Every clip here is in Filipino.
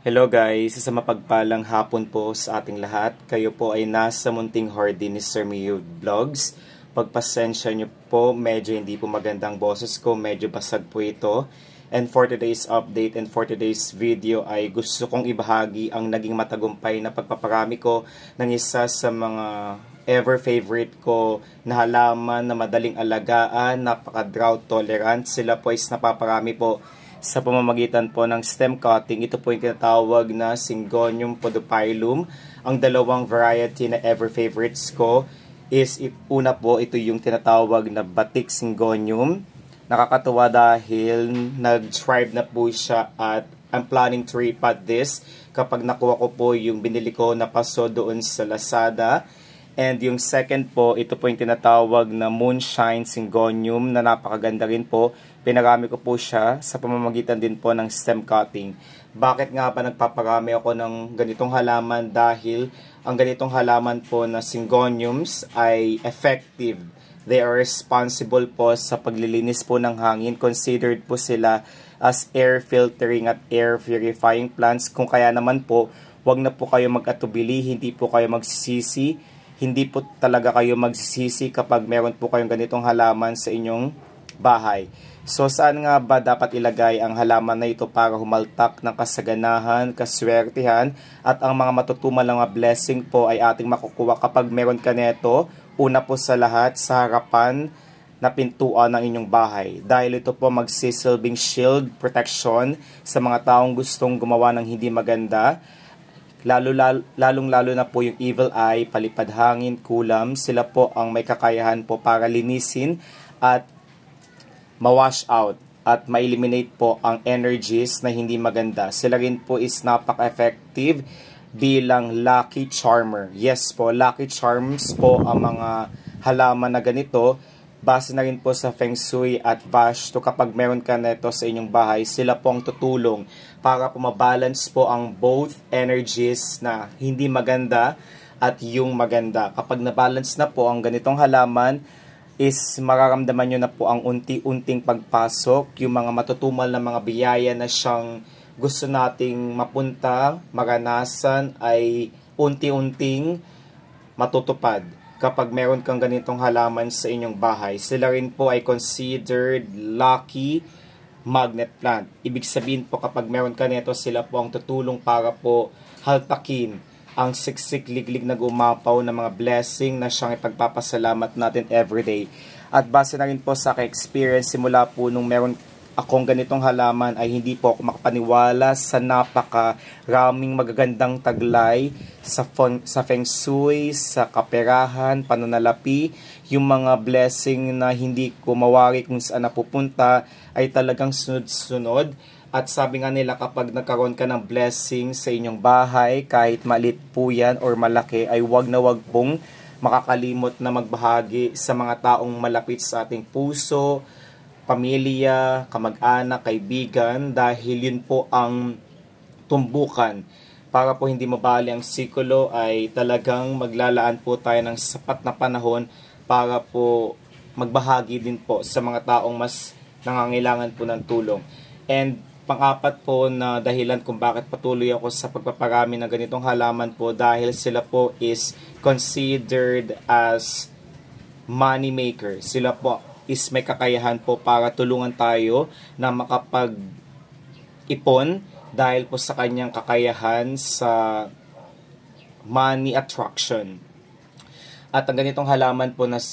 Hello guys, sa mapagpalang hapon po sa ating lahat. Kayo po ay nasa munting hardin ni Sir Mio Vlogs. Pagpasensya nyo po, medyo hindi po magandang boses ko, medyo basag po ito. And for today's update and for today's video ay gusto kong ibahagi ang naging matagumpay na pagpaparami ko ng isa sa mga ever favorite ko na halaman na madaling alagaan, napaka-drought tolerant. Sila po is napaparami po sa pamamagitan po ng stem cutting. Ito po yung tinatawag na Syngonium podophyllum. Ang dalawang variety na ever favorites ko is una po, ito yung tinatawag na Batik Syngonium. Nakakatuwa dahil nag-thrive na po siya at I'm planning to repot this kapag nakuha ko po yung binili ko na paso doon sa Lazada. And yung second po, ito po yung tinatawag na Moonshine Syngonium na napakaganda rin po. Pinarami ko po siya sa pamamagitan din po ng stem cutting. Bakit nga ba nagpaparami ako ng ganitong halaman? Dahil ang ganitong halaman po na Syngoniums ay effective. They are responsible po sa paglilinis po ng hangin. Considered po sila as air filtering at air purifying plants. Kung kaya naman po, wag na po kayo mag-atubili, hindi po kayo magsisisi. Hindi po talaga kayo magsisisi kapag meron po kayong ganitong halaman sa inyong bahay. So saan nga ba dapat ilagay ang halaman na ito para humaltak ng kasaganahan, kaswertihan, at ang mga matutumal mga blessing po ay ating makukuha kapag meron ka neto, una po sa lahat sa harapan na pintuan ng inyong bahay. Dahil ito po magsisilbing shield protection sa mga taong gustong gumawa ng hindi maganda. Lalong-lalo na po yung evil eye, palipad hangin, kulam, sila po ang may kakayahan po para linisin at ma-wash out at ma-eliminate po ang energies na hindi maganda. Sila rin po is napaka-effective bilang lucky charmer. Yes po, lucky charms po ang mga halaman na ganito. Base na rin po sa Feng Shui at Vastu, kapag meron ka neto sa inyong bahay, sila po ang tutulong para po mabalance po ang both energies na hindi maganda at yung maganda. Kapag nabalance na po ang ganitong halaman, is mararamdaman nyo na po ang unti-unting pagpasok, yung mga matutumal na mga biyaya na siyang gusto nating mapunta, maranasan, ay unti-unting matutupad. Kapag meron kang ganitong halaman sa inyong bahay, sila rin po ay considered lucky magnet plant. Ibig sabihin po kapag meron ka nito, sila po ang tutulong para po haltakin ang siksik liglig na gumapaw ng mga blessing na siyang ipagpapasalamat natin everyday. At base na rin po sa experience simula po nung meron akong ganitong halaman ay hindi po ako makapaniwala sa napakaraming magagandang taglay sa Feng Shui, sa kaperahan, pananalapi, yung mga blessing na hindi ko mawari kung saan napupunta ay talagang sunod-sunod. At sabi nga nila kapag nagkaroon ka ng blessing sa inyong bahay, kahit maliit po yan or malaki, ay wag na wag pong makakalimot na magbahagi sa mga taong malapit sa ating puso, pamilya, kamag-anak, kaibigan, dahil yun po ang tumbukan. Para po hindi mabali ang sikulo ay talagang maglalaan po tayo ng sapat na panahon para po magbahagi din po sa mga taong mas nangangailangan po ng tulong. And pang-apat po na dahilan kung bakit patuloy ako sa pagpaparami ng ganitong halaman po, dahil sila po is considered as money maker. Sila po is may kakayahan po para tulungan tayo na makapag-ipon dahil po sa kanyang kakayahan sa money attraction. At ang ganitong halaman po na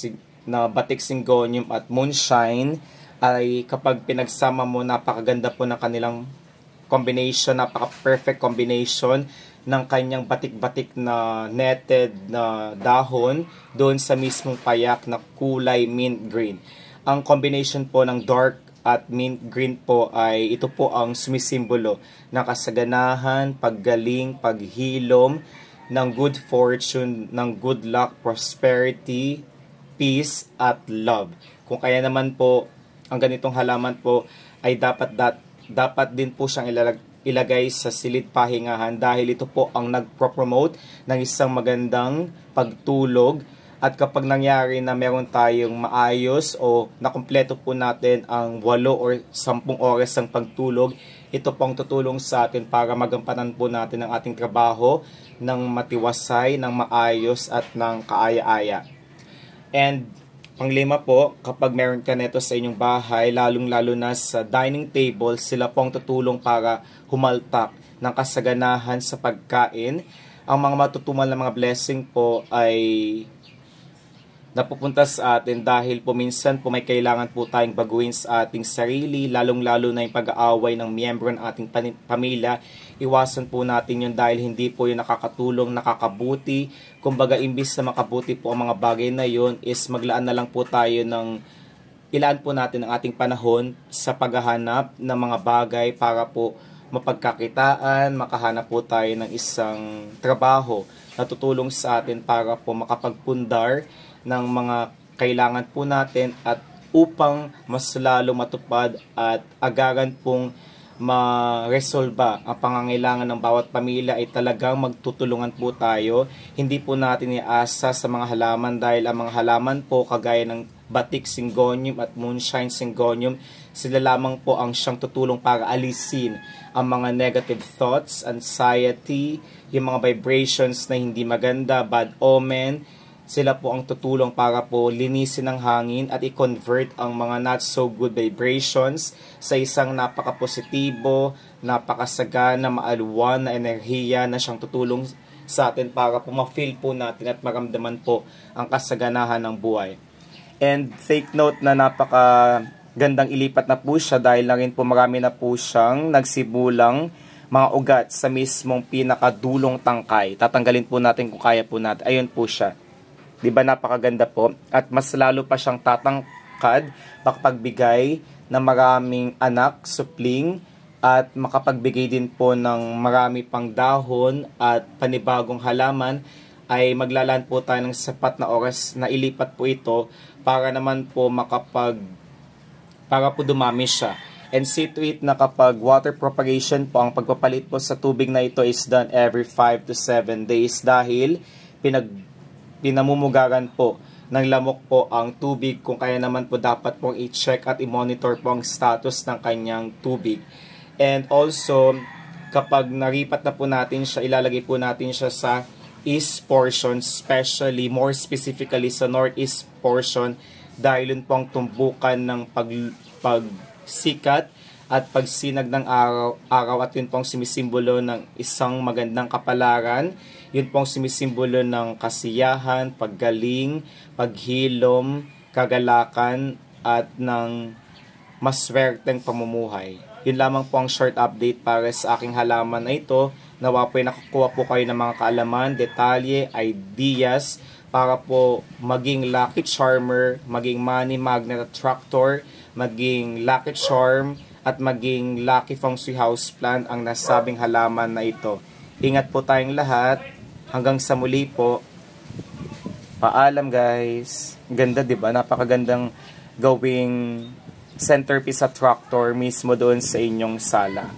Batik Syngonium at Moonshine ay kapag pinagsama mo, napakaganda po ng kanilang combination, napaka-perfect combination ng kanyang batik-batik na netted na dahon doon sa mismong payak na kulay mint green. Ang combination po ng dark at mint green po ay ito po ang sumisimbolo ng kasaganahan, paggaling, paghilom, ng good fortune, ng good luck, prosperity, peace, at love. Kung kaya naman po, ang ganitong halaman po ay dapat din po siyang ilagay sa silid pahingahan dahil ito po ang nagpropromote ng isang magandang pagtulog At kapag nangyari na meron tayong maayos o nakumpleto po natin ang 8 or 10 oras ng pagtulog, ito pong tutulong sa atin para magampanan po natin ang ating trabaho ng matiwasay, ng maayos at ng kaaya-aya. And panglima po, kapag meron ka neto sa inyong bahay, lalong-lalo na sa dining table, sila pong tutulong para humaltak ng kasaganahan sa pagkain. Ang mga matutumal na mga blessing po ay napupunta sa atin dahil po minsan po may kailangan po tayong baguhin sa ating sarili, lalong-lalo na yung pag-aaway ng miyembro ng ating pamilya. Iwasan po natin yun dahil hindi po yun nakakatulong, nakakabuti. Kumbaga, imbis na makabuti po ang mga bagay na yun, is maglaan na lang po tayo ng ilaan po natin ang ating panahon sa paghahanap ng mga bagay para po mapagkakitaan, makahanap po tayo ng isang trabaho na tutulong sa atin para po makapagpundar ng mga kailangan po natin at upang mas lalo matupad at agaran pong ma-resolba ang pangangailangan ng bawat pamilya ay talagang magtutulungan po tayo. Hindi po natin iasa sa mga halaman dahil ang mga halaman po kagaya ng batik syngonium at moonshine syngonium, sila lamang po ang siyang tutulong para alisin ang mga negative thoughts, anxiety, yung mga vibrations na hindi maganda, bad omen. Sila po ang tutulong para po linisin ang hangin at i-convert ang mga not so good vibrations sa isang napaka-positibo, napakasagana, maaluwan na enerhiya na siyang tutulong sa atin para po ma-feel po natin at maramdaman po ang kasaganahan ng buhay. And take note na napaka-gandang ilipat na po siya dahil na rin po marami na po siyang nagsibulang mga ugat sa mismong pinakadulong tangkay. Tatanggalin po natin kung kaya po natin. Ayun po siya. Diba napakaganda po? At mas lalo pa siyang tatangkad, makapagbigay ng maraming anak, supling, at makapagbigay din po ng marami pang dahon at panibagong halaman, ay maglalaan po tayo ng sapat na oras na ilipat po ito para naman po para po dumami siya. And see to it na kapag water propagation po, ang pagpapalit po sa tubig na ito is done every 5 to 7 days dahil pinamumugaran po ng lamok po ang tubig, kung kaya naman po dapat pong i-check at i-monitor po ang status ng kanyang tubig. And also, kapag naripat na po natin siya, ilalagay po natin siya sa east portion, especially, more specifically sa northeast portion, dahil yun po ang tumbukan ng pagsikat at pagsinag ng araw at yun pong sumisimbolo ng isang magandang kapalaran. Yun pong sumisimbolo ng kasiyahan, paggaling, paghilom, kagalakan at ng maswerteng pamumuhay. Yun lamang po ang short update para sa aking halaman na ito. Nawa po ay nakakuha po kayo ng mga kaalaman, detalye, ideas para po maging lucky charmer, maging money magnet attractor, maging lucky charm, at maging lucky feng shui house plant ang nasabing halaman na ito. Ingat po tayong lahat. Hanggang sa muli po. Paalam guys. Ganda 'di ba? Napakagandang gawing centerpiece attractor mismo doon sa inyong sala.